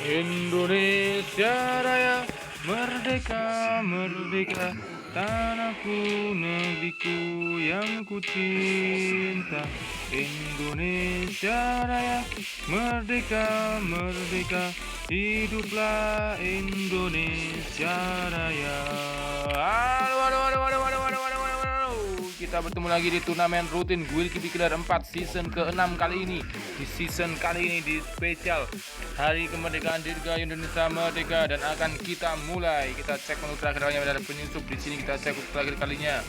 Indonesia Raya, merdeka, merdeka, tanahku, negeriku yang ku cinta. Indonesia Raya, merdeka, merdeka, hiduplah Indonesia Raya. Kita bertemu lagi di turnamen rutin Guild Keeper Killer 4 season ke-6 kali ini. Di season kali ini di spesial Hari Kemerdekaan Dirgahayu Indonesia Merdeka, dan akan kita mulai. Kita cek menu terakhir kalinya ada penyusup di sini. Kita cek terakhir kalinya.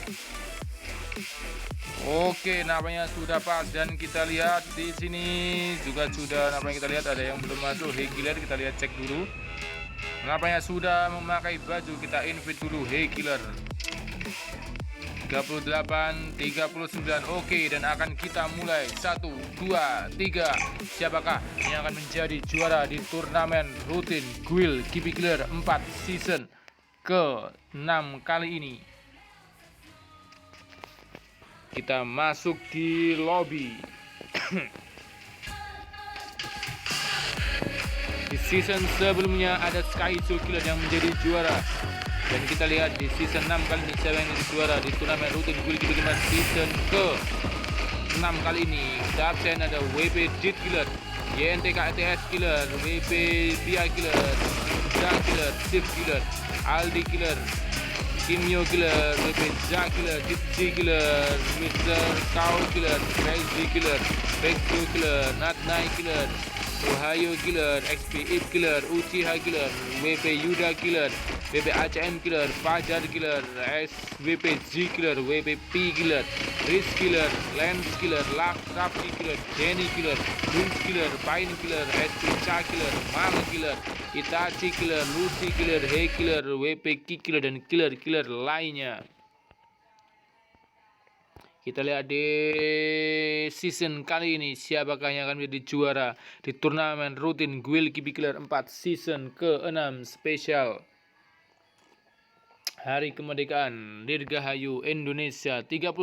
Oke, nampaknya sudah pas, dan kita lihat di sini juga sudah nampaknya kita lihat ada yang belum masuk. Hey Killer, kita lihat cek dulu. Nampaknya sudah memakai baju, kita invite dulu. Hey Killer 38, 39. Oke, dan akan kita mulai. 1, 2, 3. Siapakah yang akan menjadi juara di turnamen rutin Guild Keeper Killer 4 season ke-6 kali ini? Kita masuk di lobby. Di season sebelumnya ada Skyzo Killer yang menjadi juara, dan kita lihat di season 6 kali ini siapa yang jadi juara di turnamen rutin Guild Keeper Killer season ke-6 kali ini. Kita absen ada WP Dit Killer, YNTK ETS Killer, WP Bia Killer, Zah Killer, Sif Killer, Aldi Killer, Kimyo Killer, WP Zah Killer, Ditsi Killer, Mr. Kau Killer, Crazy Killer, Vexo Killer, Natnai Killer, Ohio Killer, XP Ip Killer, Uchiha Killer, WP Yuda Killer, WP ACM Killer, Fajar Killer, SWP Z Killer, WP P Killer, Riz Killer, Lens Killer, Raffi Killer, Jenny Killer, Prince Killer, Pine Killer, SP Cha Killer, Mal Killer, Itachi Killer, Lucy Killer, Hey Killer, WP Ki Killer, dan killer-killer lainnya. Kita lihat di season kali ini siapakah yang akan menjadi juara di turnamen rutin Guild Keeper Killer 4 season ke-6 spesial Hari Kemerdekaan Dirgahayu Indonesia 38.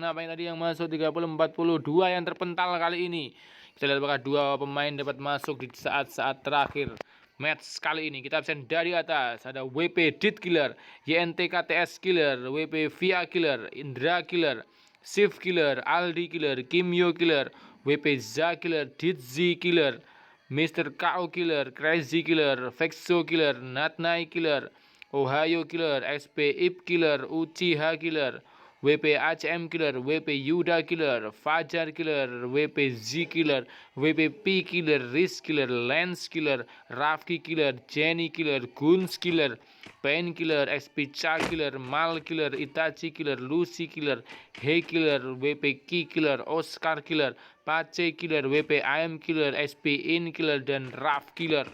Apa yang tadi yang masuk 30, 42 yang terpental kali ini. Kita lihat apakah dua pemain dapat masuk di saat-saat terakhir match kali ini. Kita absen dari atas ada WP Dit Killer, YNTKTS Killer, WP Via Killer, Indra Killer, Sif Killer, Aldi Killer, Kimyo Killer, WP Za Killer, Ditzi Killer, Mr. KO Killer, Crazy Killer, Vexo Killer, Natnai Killer, Ohio Killer, SP Ip Killer, Uchiha Killer, WP ACM Killer, WP Yuda Killer, Fajar Killer, WP Z Killer, WP P Killer, Riz Killer, Lens Killer, Rafki Killer, Jenny Killer, Guns Killer, Pain Killer, XP Cha Killer, Mal Killer, Itachi Killer, Lucy Killer, Hey Killer, WP Ki Killer, Oscar Killer, Pace Killer, WP AM Killer, SP In Killer, dan Raf Killer.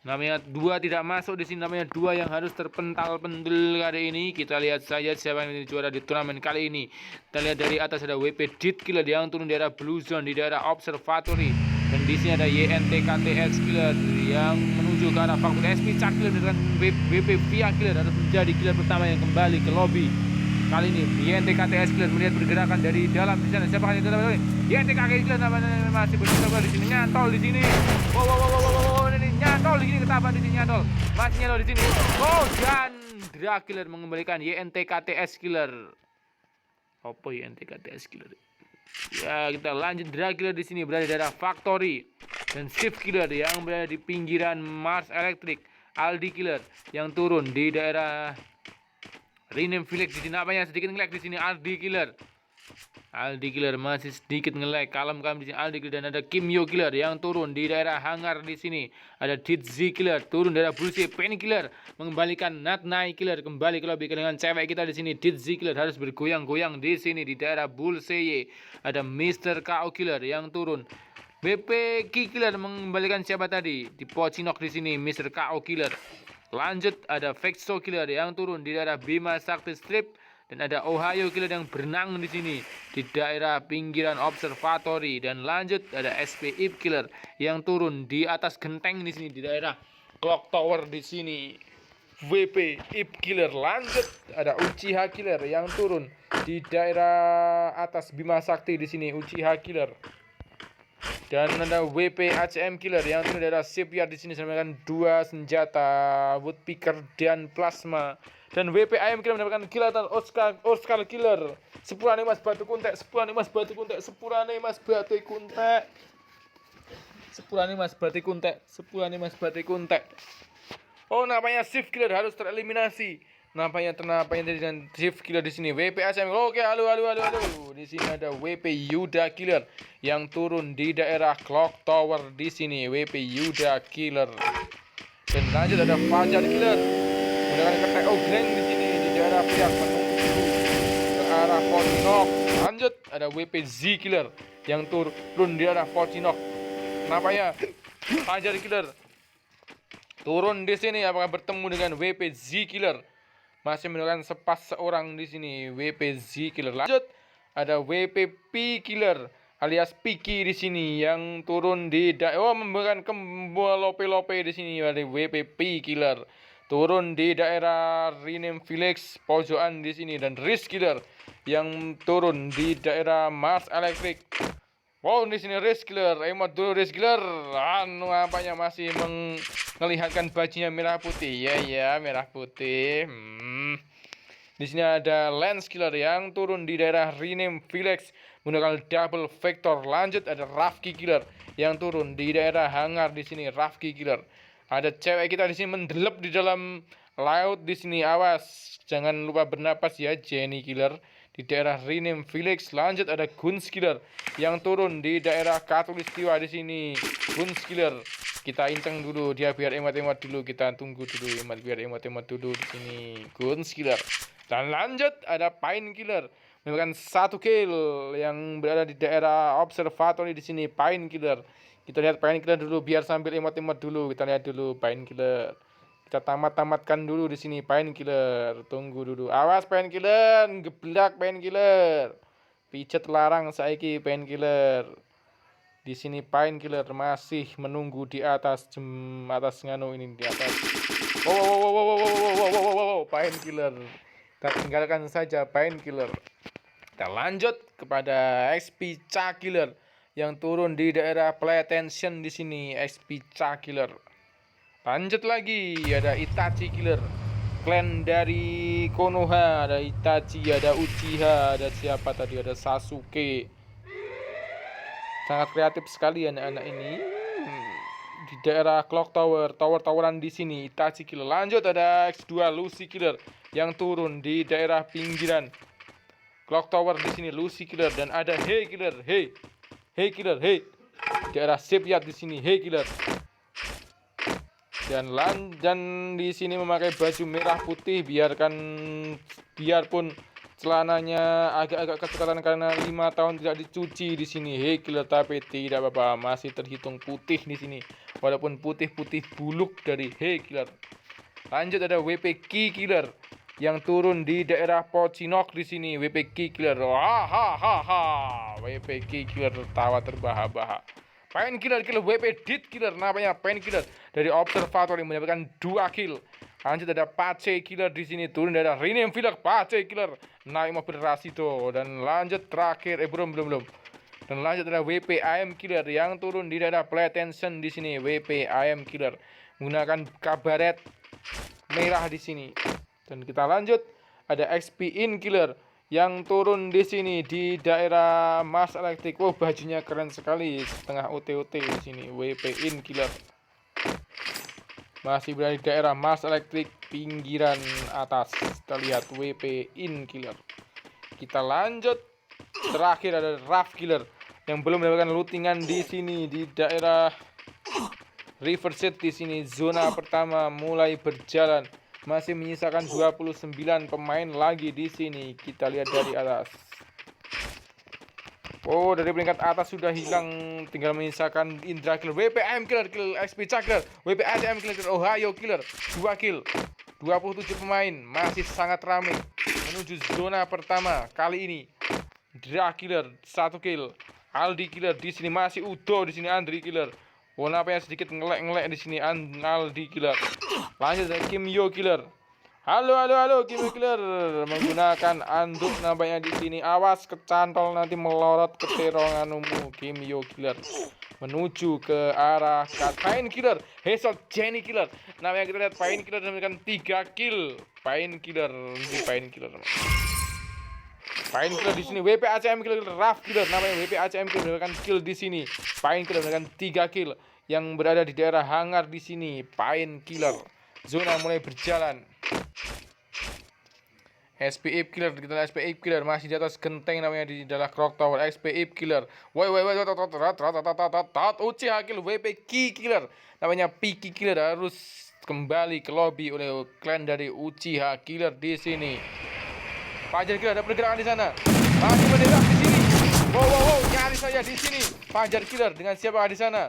Namanya dua tidak masuk di sini, namanya dua yang harus terpental-pentul kali ini. Kita lihat saja siapa yang menjadi juara di turnamen kali ini. Kita lihat dari atas ada WP Dit Killer yang turun di daerah Blue Zone, di daerah Observatory, dan di sini ada YNTKTS Killer yang menuju ke arah Faktor SP Cha Killer, dengan WP Via Killer harus menjadi killer pertama yang kembali ke lobby. Kali ini YNTKTS Killer melihat pergerakan dari dalam di sana. Siapa yang dalam? YNTKTS Killer namanya masih bercoba di sini, nyantol di sini. Wow, ini nyantol di sini, ketapan di sini nyantol. Masih nyantol di sini. Oh, dan Dra Killer mengembalikan YNTKTS Killer. Apa YNTKTS Killer? Ya, kita lanjut. Dra Killer di sini berada di daerah Factory, dan Shift Killer yang berada di pinggiran Mars Electric. Aldi Killer yang turun di daerah Rename Village. Di sini apanya sedikit nge-lag di sini. Aldi Killer masih sedikit nge-lag. Kalem di sini Aldi Killer, dan ada Kimyo Killer yang turun di daerah hangar di sini. Ada Ditzi Killer turun daerah Bullseye. Penny Killer mengembalikan Natnai Killer kembali ke lobby dengan cewek kita di sini. Ditzi Killer harus bergoyang-goyang di sini di daerah Bullseye. Ada Mr. KO Killer yang turun. BP Ki Killer mengembalikan siapa tadi? Di Pocinok di sini Mr. KO Killer. Lanjut ada Vexo Killer yang turun di daerah Bima Sakti Strip, dan ada Ohio Killer yang berenang di sini di daerah pinggiran Observatory, dan lanjut ada SP Ip Killer yang turun di atas genteng di sini di daerah Clock Tower di sini. WP Ip Killer. Lanjut ada Uchiha Killer yang turun di daerah atas Bima Sakti di sini. Uchiha Killer. Dan ada WP ACM Killer yang turun dari Shipyard di sini mendapatkan 2 senjata Woodpecker dan Plasma. Dan WP AM Killer mendapatkan kilatan Oscar Killer. Sepurane Mas Batu Kuntek, sepurane Mas Batu Kuntek, sepurane Mas Batu Kuntek. Sepurane Mas Batu Kuntek, sepurane Mas Batu Kuntek. Oh, nampaknya Shift Killer harus tereliminasi. Nampaknya dengan Shift Killer di sini. WP ACM. Oke, halo. Di sini ada WP Yuda Killer yang turun di daerah Clock Tower di sini. WP Yuda Killer. Dan lanjut ada Fajar Killer menggunakan ketek Ogren di sini di daerah pihak menuju ke arah Pocinok. Lanjut ada WP Z Killer yang turun di daerah Pocinok. Nampaknya Fajar Killer turun di sini, apakah bertemu dengan WP Z Killer? Masih menggunakan sepas seorang di sini, WP Z Killer. Lanjut ada WP P Killer alias Piki di sini yang turun di menggunakan kembali lope di sini, ada WP P Killer turun di daerah Rinem Village pojokan di sini, dan Risk Killer yang turun di daerah Mars Electric. Wow, di sini Risk Killer, emot dulu Risk Killer. Apanya masih melihatkan bajunya merah putih. Ya, merah putih. Di sini ada Lance Killer yang turun di daerah Rename Village menggunakan double vector. Lanjut ada Rafki Killer yang turun di daerah hangar di sini, Rafki Killer. Ada cewek kita di sini mendelep di dalam laut di sini. Awas, jangan lupa bernapas ya, Jenny Killer di daerah Rename Village. Lanjut ada Guns Killer yang turun di daerah Katulistiwa di sini, Guns Killer. Kita inceng dulu dia biar emot-emot dulu, kita tunggu dulu biar emot-emot dulu di sini, Guns Killer. Dan lanjut ada Pine Killer mendapatkan 1 kill yang berada di daerah observatory di sini, Pine Killer. Kita lihat Pine Killer dulu biar sambil emot-emot dulu. Kita lihat dulu Pine Killer. Kita tamatkan dulu di sini Pine Killer. Tunggu dulu. Awas Pine Killer, geblak Pine Killer. Pijet larang saiki Pine Killer. Di sini Pine Killer masih menunggu di atas atas nganu ini, di atas. Wow, Pine Killer. Kita tinggalkan saja Pine Killer. Kita lanjut kepada XP Cha Killer yang turun di daerah Playtension di sini, XP Cha Killer. Lanjut lagi ada Itachi Killer, clan dari Konoha. Ada Itachi, ada Uchiha, ada siapa tadi, ada Sasuke. Sangat kreatif sekali anak-anak ini. Di daerah Clock Tower, tower-toweran di sini, Itachi Killer. Lanjut ada X2 Lucy Killer yang turun di daerah pinggiran Clock Tower di sini, Lucy Killer. Dan ada Hey Killer, Hey Killer, Hey. Daerah Shipyard di sini, Hey Killer. Dan di sini memakai baju merah putih, biarpun celananya agak-agak ketekatan karena 5 tahun tidak dicuci di sini, Hey Killer, tapi tidak apa-apa, masih terhitung putih di sini. Walaupun putih-putih buluk dari Hey Killer. Lanjut ada WP Key Killer yang turun di daerah Pocinok di sini, WP Key Killer. WP Key Killer tertawa terbahak-bahak. Pine Killer WP Dit Killer, namanya Pine Killer dari Observatory mendapatkan 2 kill. Lanjut ada Pace Killer di sini turun dari Rename Village, Pace Killer naik mobil Rasido. Dan lanjut terakhir belum. Dan lanjut ada WP AM Killer yang turun di daerah Playtension di sini, WP AM Killer menggunakan kabaret merah di sini. Dan kita lanjut ada XP In Killer yang turun di sini di daerah Mars Electric. Wow, bajunya keren sekali, setengah OT-OT di sini, WP In Killer. Masih berada di daerah Mars Electric pinggiran atas. Kita lihat WP In Killer. Kita lanjut. Terakhir ada Raf Killer yang belum mendapatkan lootingan di sini di daerah Riverside di sini. Zona pertama mulai berjalan. Masih menyisakan 29 pemain lagi di sini. Kita lihat dari atas. Oh, dari peringkat atas sudah hilang, tinggal menyisakan Indra Killer, WPM Killer, XP Killer, WP ACM Killer, Ohio Killer, 2 kill. 27 pemain, masih sangat ramai menuju zona pertama kali ini. Dra Killer 1 kill, Aldi Killer di sini masih Udo di sini, Andri Killer. Kenapa yang sedikit ngelek di sini, Aldi Killer. Lanjut ada Kim Yo Killer, Halo, halo, halo, Kimi Killer menggunakan anduk nampaknya di sini. Awas kecantol nanti melorot ke teronganmu, Kimi Killer. Menuju ke arah Pain Killer, headshot Jenny Killer. Namanya kita lihat Pain Killer mendapatkan 3 kill. Pain Killer di Pain Killer. Pain Killer di sini, WP ACM Killer, Raf Killer namanya WP ACM Killer mendapatkan kill di sini. Pain Killer mendapatkan 3 kill yang berada di daerah hangar di sini. Pain Killer. Zona mulai berjalan. SPF Killer, kita lihat SPF Killer masih di atas genteng namanya di dalam Clock Tower. SPF Killer, woi Uchiha Kill, WP Ki Killer namanya Piki Killer harus kembali ke lobby oleh klan dari Uchiha Killer di sini. Fajar Killer ada pergerakan di sana, masih mendesak di sini. Wow, nyaris saja di sini. Fajar Killer dengan siapa di sana?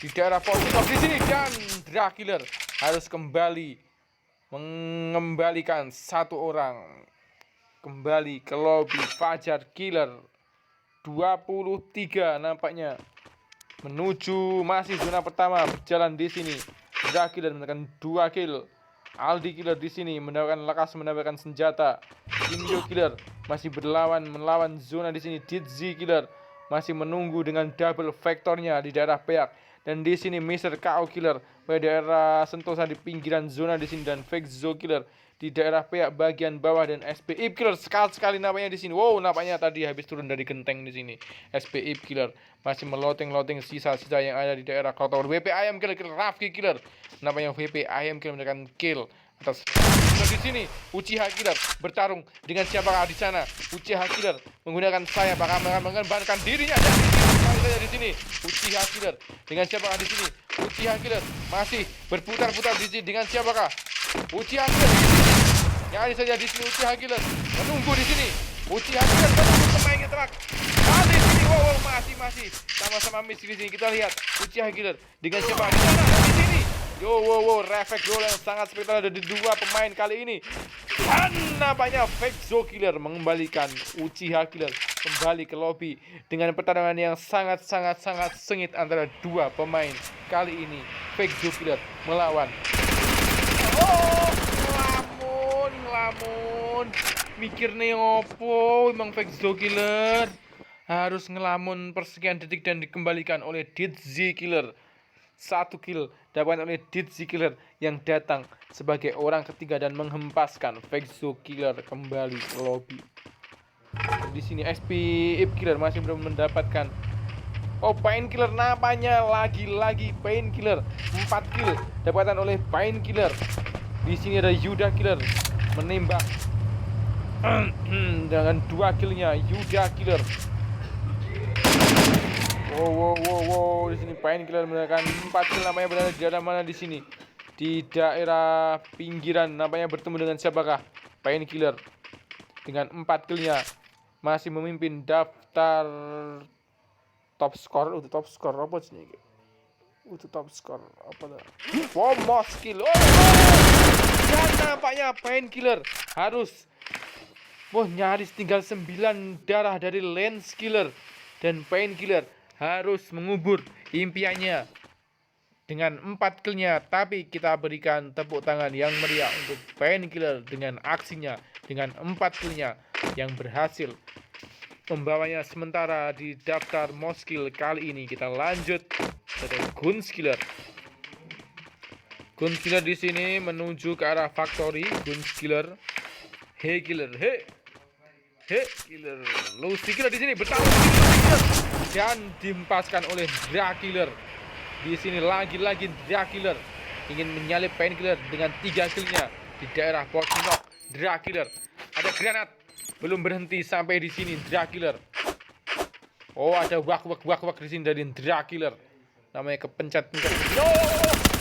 Di daerah Fortnite di sini, dan Dra Killer harus kembali mengembalikan satu orang kembali ke lobby. Fajar Killer 23 nampaknya menuju masih zona pertama berjalan di sini. Dra Killer mendapatkan 2 kill. Aldi Killer di sini mendapatkan senjata. Kimyo Killer masih melawan zona di sini. Dizzy Killer masih menunggu dengan double vektornya di daerah peak. Dan di sini Mr. KO Killer pada daerah sentosa di pinggiran zona di sini, dan Fake Zo Killer di daerah peak bagian bawah, dan SPI Killer sekali nampaknya di sini. Wow, nampaknya tadi habis turun dari genteng di sini. SPI Killer masih meloteng sisa-sisa yang ada di daerah Clock Tower. WP Ayam Killer, Rafki Killer nampaknya WP Ayam Killer mendapatkan kill atas di sini. Uchiha Killer bertarung dengan siapakah di sana? Uchiha Killer menggunakan sayap akan mengembangkan dirinya di sini. Uchiha Killer dengan siapakah di sini? Uchiha Killer masih berputar-putar di sini dengan siapakah? Uchiha Killer nyaris saja di sini. Uchiha Killer menunggu di sini. Uchiha Killer menunggu pemainnya terak. Di sini, wow, masih sama-sama miss di sini. Kita lihat Uchiha Killer dengan siapa di sana di sini. Wow, refleks roll yang sangat spektakuler dari dua pemain kali ini. Dan nampaknya Fake Zo Killer mengembalikan Uchiha Killer kembali ke lobby dengan pertarungan yang sangat sengit antara dua pemain kali ini. Fake Zo Killer melawan ngelamun mikir nih opo emang Fake Zo Killer harus ngelamun persekian detik dan dikembalikan oleh Dizzy Killer. 1 kill dapatkan oleh Dizzy Killer yang datang sebagai orang ketiga dan menghempaskan Fake Zo Killer kembali ke lobby. Di sini SPF Killer masih belum mendapatkan. Pain Killer nampaknya lagi-lagi Pain Killer 4 kill dapatkan oleh Pain Killer. Di sini ada Yuda Killer menembak dengan 2 killnya Yuda Killer. Wow, di sini Pain Killer mendapatkan 4 kill nampaknya berada di daerah mana di sini? Di daerah pinggiran nampaknya bertemu dengan siapakah? Pain Killer dengan 4 killnya masih memimpin daftar top score. Top score apa sih? Top score apa dah? Wow, most kill. Dan nampaknya Pain Killer harus nyaris tinggal 9 darah dari Lance Killer, dan Pain Killer harus mengubur impiannya dengan 4 killnya. Tapi kita berikan tepuk tangan yang meriah untuk Pain Killer dengan aksinya dengan 4 killnya yang berhasil membawanya sementara di daftar most kill kali ini. Kita lanjut pada Guns Killer. Guns Killer di sini menuju ke arah factory. Guns Killer, hey Killer, hey Killer. Lucy Killer di sini bertarung dan dihempaskan oleh Dra Killer. Di sini lagi-lagi Dra Killer ingin menyalip Pain Killer dengan 3 killnya di daerah Fortnite. Dra Killer ada granat, belum berhenti sampai di sini Dra Killer. Ada wak di sini dari Dra Killer. Namanya kepencet.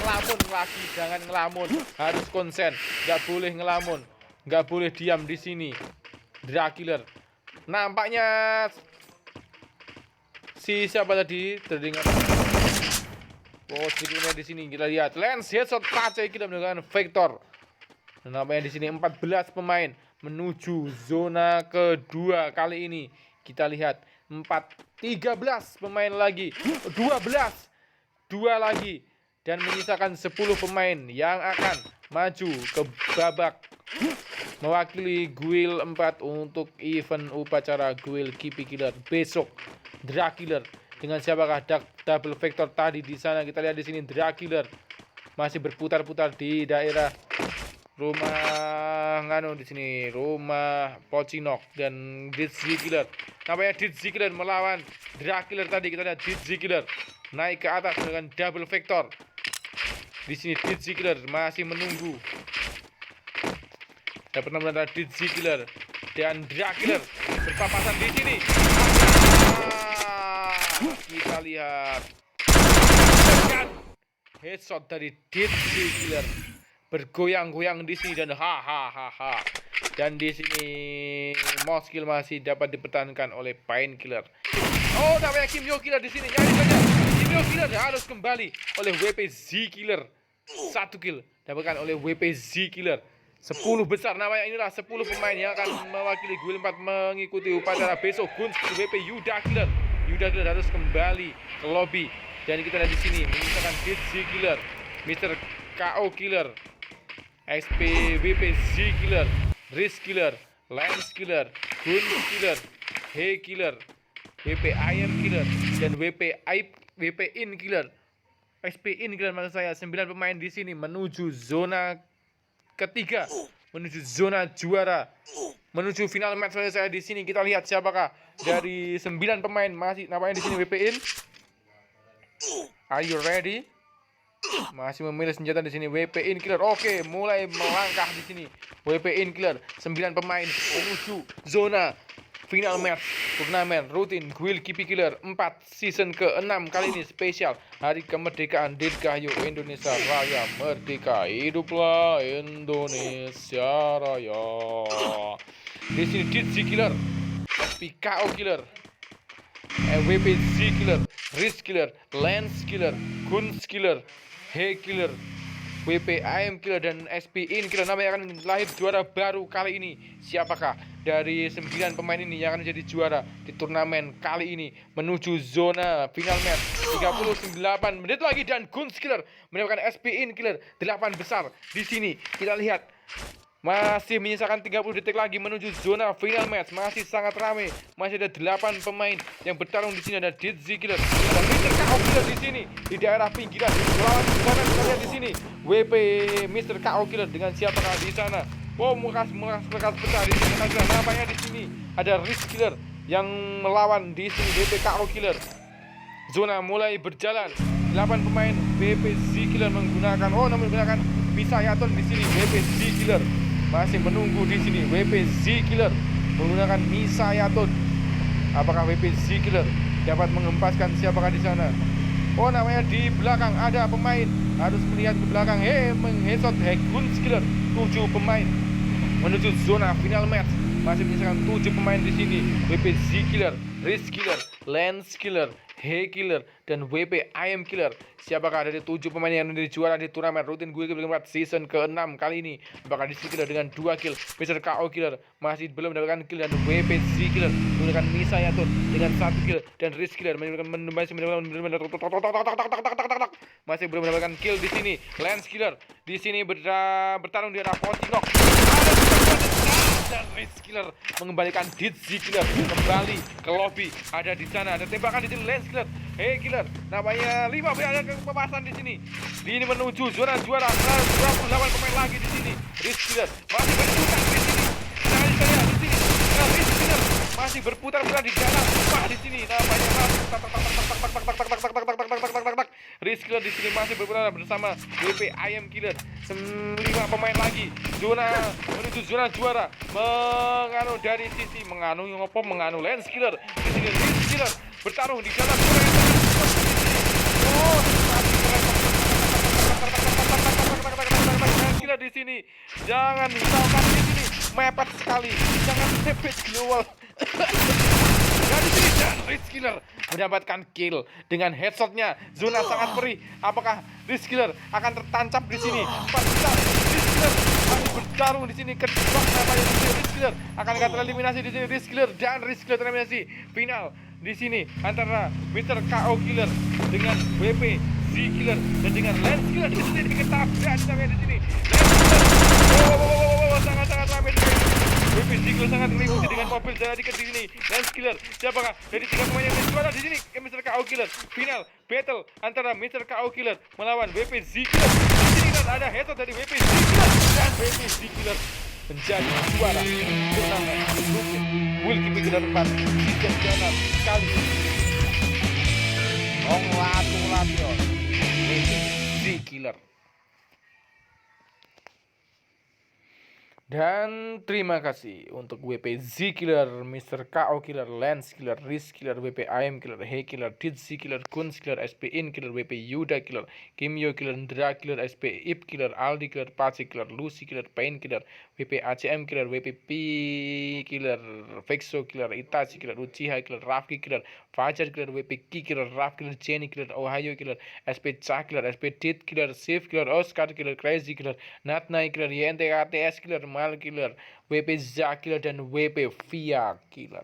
Ngelamun lagi, jangan ngelamun, harus konsen, nggak boleh ngelamun, nggak boleh diam di sini. Dra Killer nampaknya siapa tadi terdengar sedikitnya di sini. Kita lihat Lance headshot Pace kita menggunakan vektor. Dan nampaknya di sini 14 pemain menuju zona kedua kali ini. Kita lihat 13 pemain lagi, 2 lagi, dan menyisakan 10 pemain yang akan maju ke babak mewakili Guild 4 untuk event upacara Guild Kipi Killer besok. Dracula dengan siapakah double vector tadi di sana? Kita lihat di sini Dracula masih berputar-putar di daerah rumah di sini, rumah Pocinok dan Dizzy Killer. Namanya Dizzy Killer melawan Dracula tadi. Kita lihat Dizzy Killer naik ke atas dengan double vector. Di sini Dizzy Killer masih menunggu. Dapat nomor antara Dizzy Killer dan Dracula berpapasan di sini. Kita lihat headshot dari Dizzy Killer bergoyang-goyang di sini dan dan di sini mouse kill masih dapat dipertahankan oleh Painkiller. Oh, namanya Kim Yo Killer di sini. Nyari saja. Kim Yo Killer harus kembali oleh WP Z Killer. 1 kill dapatkan oleh WP Z Killer. 10 besar namanya. Inilah 10 pemain yang akan mewakili Guild 4 mengikuti upacara besok. Guns WP Yuda Killer. Yuda Killer harus kembali ke lobby. Dan kita lihat di sini menyisakan Dizzy Killer, Mr. KO Killer, XP WP Z Killer, Risk Killer, Lance Killer, Gun Killer, He Killer, WP IM Killer, dan WP In Killer. XP In Killer maksud saya. 9 pemain di sini menuju zona ketiga, menuju zona juara, menuju final match saya di sini. Kita lihat siapakah dari 9 pemain masih namanya di sini WP In. Are you ready? Masih memilih senjata di sini WP In Killer. Oke, mulai melangkah di sini. WP In Killer 9 pemain menuju zona final match turnamen rutin Guild Kipi Killer 4 season ke-6 kali ini spesial hari kemerdekaan Dirgahayu Indonesia Raya Merdeka. Hiduplah Indonesia Raya. Di sini Dizzy Killer, PKO Killer, WP Z Killer, Risk Killer, Lance Killer, Guns Killer, He Killer, WP IM Killer, dan SP In Killer. Namanya akan lahir juara baru kali ini. Siapakah dari 9 pemain ini yang akan jadi juara di turnamen kali ini menuju zona final match? 38 menit lagi dan Guns Killer mendapatkan SP In Killer 8 besar. Di sini kita lihat masih menyisakan 30 detik lagi menuju zona final match. Masih sangat ramai. Masih ada 8 pemain yang bertarung di sini. Ada Dizzy Killer, ada Mr. KO Killer di sini di daerah pinggiran. Melawan di sana kita lihat di sini WP Mr. KO Killer dengan siapakah di sana? Oh, bekas pecah di sini. Namanya di sini ada Risk Killer yang melawan di sini WP KO Killer. Zona mulai berjalan. 8 pemain WP Z Killer menggunakan Misayaton di sini. WP Z Killer masih menunggu di sini. WP Z Killer menggunakan Misayaton. Apakah WP Z Killer dapat mengempaskan siapakah di sana? Oh, namanya di belakang ada pemain. Harus melihat ke belakang. Mengheadshot Guns Killer. 7 pemain menuju zona final match. Masih menyisakan 7 pemain di sini. WP Z Killer, Risk Killer, Lance Killer, He Killer, dan WP IM Killer. Siapakah dari 7 pemain yang menjadi juara di turnamen rutin Guild 4 season ke-6 kali ini? Apakah Dizzy Killer dengan 2 kill, Mr. KO Killer masih belum mendapatkan kill, dan WP Z Killer menggunakan Misayaton dengan 1 kill, dan Risk Killer masih belum mendapatkan kill di sini. Lance Killer di sini bertarung di arah Pocinok. Dan Risk Killer mengembalikan Dizzy Killer kembali ke lobby. Ada di sana, ada tembakan di sini. Lance Killer, He Killer, namanya 5 ada kepapasan di sini. Ini menuju zona juara. 28 pemain lagi di sini. Risk Killer masih berputar di sini. Di sini. Risk Killer masih berputar-putar di dalam rumah di sini. Namanya Risk Killer di sini masih berputar bersama WP IM Killer. 5 pemain lagi. Menuju zona juara. Dari sisi Lance Killer. Di sini Risk Killer bertarung di dalam zona. Lance Killer di sini. Jangan misalkan di sini mepet sekali. Jangan mepet global. Dari sini dan Risk Killer mendapatkan kill dengan headshotnya. Zona sangat perih. Apakah Risk Killer akan tertancap di sini? Risk Killer masih bertarung di sini. Kedua namanya di sini Risk Killer akan tereliminasi di sini. Risk Killer dan Risk Killer tereliminasi. Final di sini antara Mr. KO Killer dengan WP Z Z Killer dan dengan Lens Killer di sini diketahui sampai di sini. Lens Killer, sangat-sangat ramai di sini. WP Z Killer sangat meliputi dengan mobil dari ke sini. Lens Killer, siapakah dari 3 pemain yang menjuara di sini? Mr. KO Killer, final battle antara Mr. KO Killer melawan WP Z Killer. Di sini dan ada headshot dari WP Z Killer dan WP Z Killer menjadi juara turnamen Rookie World Keeping keempat season ke-6 kali ini. Congratulations WP Z Killer. Dan terima kasih untuk WP Z Killer, Mr. KO Killer, Lens Killer, Riz Killer, WP AM Killer, Hey Killer, Didzi Killer, Kunz Killer, SP In Killer, WP Yuda Killer, Kimyo Killer, Ndra Killer, SP Ip Killer, Aldi Killer, Paci Killer, Lucy Killer, Pain Killer, WP ACM Killer, WP P Killer, Vexo Killer, Itachi Killer, Uchiha Killer, Rafki Killer, Fajar Killer, WP Ki Killer, Raf Killer, Jenny Killer, Ohio Killer, SP Cha Killer, SP Tit Killer, Safe Killer, Oscar Killer, Crazy Killer, Natnai Killer, YNTKTS Killer, Mal Killer, WP Za Killer, dan WP Via Killer.